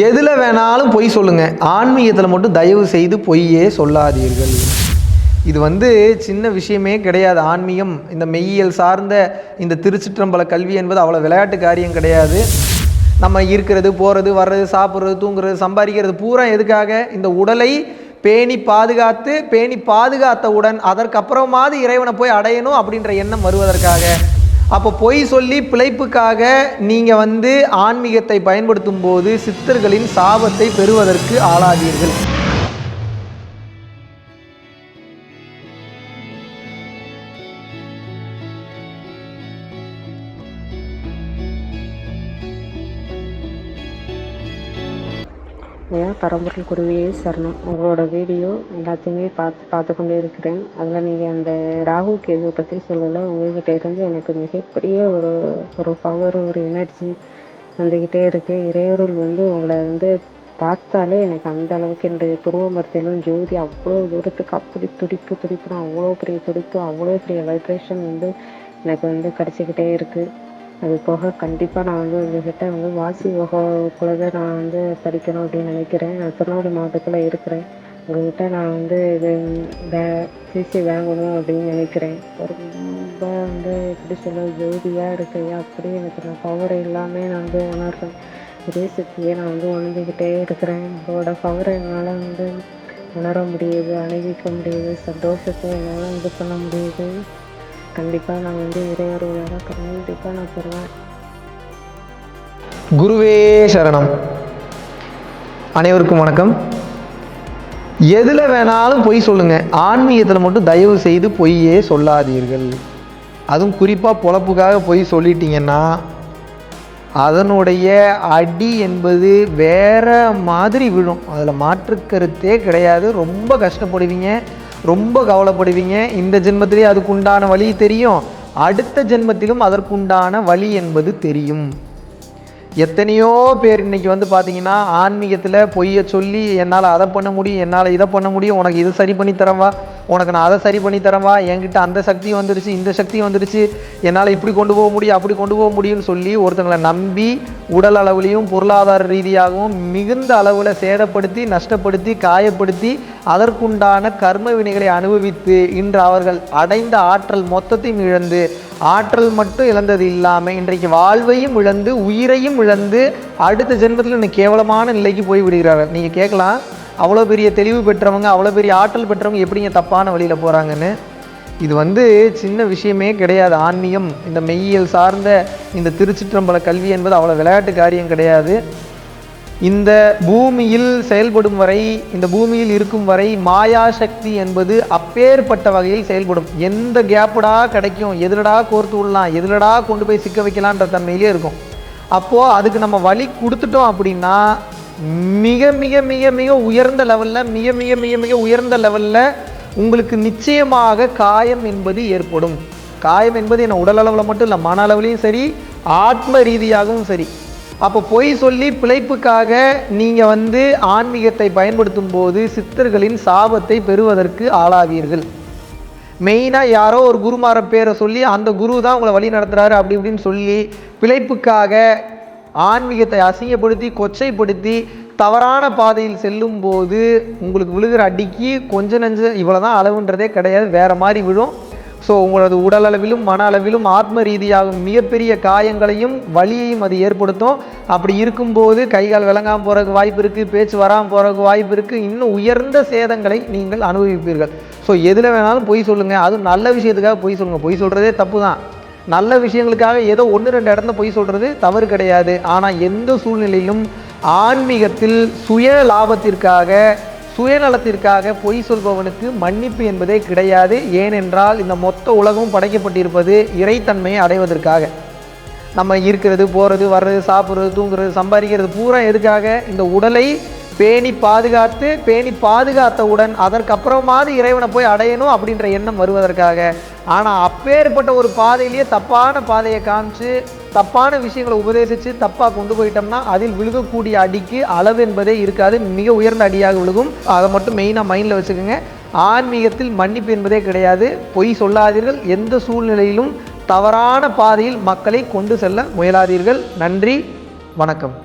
எதில் வேணாலும் பொய் சொல்லுங்கள், ஆன்மீகத்தில் மட்டும் தயவு செய்து பொய்யே சொல்லாதீர்கள். இது சின்ன விஷயமே கிடையாது. ஆன்மீகம், இந்த மெய்யியல் சார்ந்த இந்த திருச்சிற்றம்பல கல்வி என்பது அவ்வளோ விளையாட்டு காரியம் கிடையாது. நம்ம இருக்கிறது, போகிறது, வர்றது, சாப்பிட்றது, தூங்குறது, சம்பாதிக்கிறது பூரா எதுக்காக? இந்த உடலை பேணி பாதுகாத்தவுடன் அதற்கப்புறமாவது இறைவனை போய் அடையணும் அப்படின்ற எண்ணம் வருவதற்காக. அப்போ பொய் சொல்லி பிழைப்புக்காக நீங்கள் ஆன்மீகத்தை பயன்படுத்தும் போது சித்தர்களின் சாபத்தை பெறுவதற்கு ஆளாதீர்கள். ஏன் பரம்பொருள் குருவியே சரணம். உங்களோட வீடியோ எல்லாத்தையுமே பார்த்து கொண்டே இருக்கிறேன். அதில் நீங்கள் அந்த ராகு கேது பற்றி சொல்லலை. உங்கள்கிட்ட இருந்து எனக்கு மிகப்பெரிய ஒரு பவர், ஒரு எனர்ஜி வந்துக்கிட்டே இருக்குது. இறையொருள் உங்களை பார்த்தாலே எனக்கு அந்த அளவுக்கு என்னுடைய துருவ மரத்திலும் ஜோதி அவ்வளோ தூரத்துக்கு அப்படி துடிப்புனா அவ்வளோ பெரிய துடிப்பு, அவ்வளோ பெரிய வைப்ரேஷன் எனக்கு கிடச்சிக்கிட்டே இருக்குது. அது போக கண்டிப்பாக நான் உங்கள்கிட்ட வாசி வகுப்புல தான் நான் படிக்கணும் அப்படின்னு நினைக்கிறேன். நான் திருநெல்வேலி மாவட்டத்தில் இருக்கிறேன். உங்கள்கிட்ட நான் இது சிசி வாங்கணும் அப்படின்னு நினைக்கிறேன். ரொம்ப எப்படி சொல்ல, ஜோதியாக இருக்கையா அப்படியே எனக்கு நான் பவர் எல்லாமே நான் உணர்றேன். இதே சக்தியை நான் உணர்ந்துக்கிட்டே இருக்கிறேன். உங்களோட பவரை என்னால் உணர முடியுது, அணிவிக்க முடியுது. சந்தோஷத்தை என்னால் இது பண்ண முடியுது. கண்டிப்பாக நான் இறையொருளாக கண்டிப்பாக நான் பெறுவேன். குருவே சரணம். அனைவருக்கும் வணக்கம். எதில் வேணாலும் பொய் சொல்லுங்கள், ஆன்மீகத்தில் மட்டும் தயவு செய்து பொய்யே சொல்லாதீர்கள். அதுவும் குறிப்பாக பொழப்புக்காக பொய் சொல்லிட்டீங்கன்னா அதனுடைய அடி என்பது வேற மாதிரி விழும். அதில் மாற்று கருத்தே கிடையாது. ரொம்ப கஷ்டப்படுவீங்க, ரொம்ப கவலைப்படுவீங்க. இந்த ஜென்மத்திலே அதுக்குண்டான வழி தெரியும், அடுத்த ஜென்மத்திலும் அதற்குண்டான வழி என்பது தெரியும். எத்தனையோ பேர் இன்றைக்கி பார்த்தீங்கன்னா ஆன்மீகத்தில் பொய்யை சொல்லி என்னால் அதை பண்ண முடியும், என்னால் இதை பண்ண முடியும், உனக்கு இது சரி பண்ணி தரவா, உனக்கு நான் அதை சரி பண்ணி தரவா, என்கிட்ட அந்த சக்தி வந்துருச்சு, இந்த சக்தி வந்துருச்சு, என்னால் இப்படி கொண்டு போக முடியும், அப்படி கொண்டு போக முடியும்னு சொல்லி ஒருத்தங்களை நம்பி உடல் அளவுலையும் பொருளாதார ரீதியாகவும் மிகுந்த அளவில் சேதப்படுத்தி, நஷ்டப்படுத்தி, காயப்படுத்தி அதற்குண்டான கர்ம வினைகளை அனுபவித்து இன்று அவர்கள் அடைந்த ஆற்றல் மொத்தத்தையும் இழந்து, ஆற்றல் மட்டும் இழந்தது இல்லாமல் இன்றைக்கு வாழ்வையும் இழந்து, உயிரையும் இழந்து அடுத்த ஜென்மத்தில் இன்னும் கேவலமான நிலைக்கு போய் விடுகிறார்கள். நீங்கள் கேட்கலாம், அவ்வளோ பெரிய தெளிவு பெற்றவங்க, அவ்வளோ பெரிய ஆற்றல் பெற்றவங்க எப்படிங்க தப்பான வழியில் போகிறாங்கன்னு. இது சின்ன விஷயமே கிடையாது. ஆன்மீகம், இந்த மெய்யியல் சார்ந்த இந்த திருச்சிற்றம்பல கல்வி என்பது அவ்வளோ விளையாட்டு காரியம் கிடையாது. இந்த பூமியில் செயல்படும் வரை, இந்த பூமியில் இருக்கும் வரை மாயா சக்தி என்பது அப்பேற்பட்ட வகையில் செயல்படும். எந்த கேப்புடா கிடைக்கும், எதிரடா கோர்த்து விடலாம், எதிரடா கொண்டு போய் சிக்க வைக்கலான்ற தன்மையிலே இருக்கும். அப்போது அதுக்கு நம்ம வழி கொடுத்துட்டோம் அப்படின்னா மிக மிக மிக மிக உயர்ந்த லெவலில், மிக மிக மிக மிக உயர்ந்த லெவலில் உங்களுக்கு நிச்சயமாக காயம் என்பது ஏற்படும். காயம் என்பது என்ன உடல் அளவில் மட்டும் இல்லை, மன அளவுலையும் சரி, ஆத்ம ரீதியாகவும் சரி. அப்போ பொய் சொல்லி பிழைப்புக்காக நீங்கள் ஆன்மீகத்தை பயன்படுத்தும் போது சித்தர்களின் சாபத்தை பெறுவதற்கு ஆளாவீர்கள். மெயினாக யாரோ ஒரு குருமார பேரை சொல்லி அந்த குரு தான் உங்களை வழி நடத்துகிறாரு அப்படி இப்படின்னு சொல்லி பிழைப்புக்காக ஆன்மீகத்தை அசிங்கப்படுத்தி, கொச்சைப்படுத்தி தவறான பாதையில் செல்லும் போது உங்களுக்கு விழுகிற அடிக்கு கொஞ்சம் நஞ்சு இவ்வளோ தான் அளவுன்றதே கிடையாது, வேறு மாதிரி விழும். ஸோ உங்களது உடல் அளவிலும் மன அளவிலும் ஆத்ம ரீதியாகவும் மிகப்பெரிய காயங்களையும் வலியையும் அது ஏற்படுத்தும். அப்படி இருக்கும்போது கைகால் விளங்காமல் போகிறதுக்கு வாய்ப்பு இருக்குது, பேச்சு வராமல் போகிறதுக்கு வாய்ப்பு இருக்குது, இன்னும் உயர்ந்த சேதங்களை நீங்கள் அனுபவிப்பீர்கள். ஸோ எதில் வேணாலும் பொய் சொல்லுங்கள். அதுவும் நல்ல விஷயத்துக்காக பொய் சொல்லுங்கள். பொய் சொல்கிறதே தப்பு தான். நல்ல விஷயங்களுக்காக ஏதோ 1-2 இடத்துல பொய் சொல்கிறது தவறு கிடையாது. ஆனால் எந்த சூழ்நிலையிலும் ஆன்மீகத்தில் சுய லாபத்திற்காக, சுயநலத்திற்காக பொய் சொல்பவனுக்கு மன்னிப்பு என்பதே கிடையாது. ஏனென்றால் இந்த மொத்த உலகமும் படைக்கப்பட்டிருப்பது இறைத்தன்மையை அடைவதற்காக. நம்ம இருக்கிறது, போகிறது, வர்றது, சாப்பிட்றது, தூங்குறது, சம்பாதிக்கிறது பூரா எதுக்காக? இந்த உடலை பேணி பாதுகாத்தவுடன் அதற்கப்புறமாவது இறைவனை போய் அடையணும் அப்படின்ற எண்ணம் வருவதற்காக. ஆனால் அப்பேற்பட்ட ஒரு பாதையிலேயே தப்பான பாதையை காமிச்சு, தப்பான விஷயங்களை உபதேசித்து தப்பாக கொண்டு போயிட்டோம்னா அதில் விழுகக்கூடிய அடிக்கு அளவு என்பதே இருக்காது, மிக உயர்ந்த அடியாக விழுகும். அதை மட்டும் மெயினாக மைண்டில் வச்சுக்கோங்க. ஆன்மீகத்தில் மன்னிப்பு என்பதே கிடையாது. பொய் சொல்லாதீர்கள். எந்த சூழ்நிலையிலும் தவறான பாதையில் மக்களை கொண்டு செல்ல முயலாதீர்கள். நன்றி, வணக்கம்.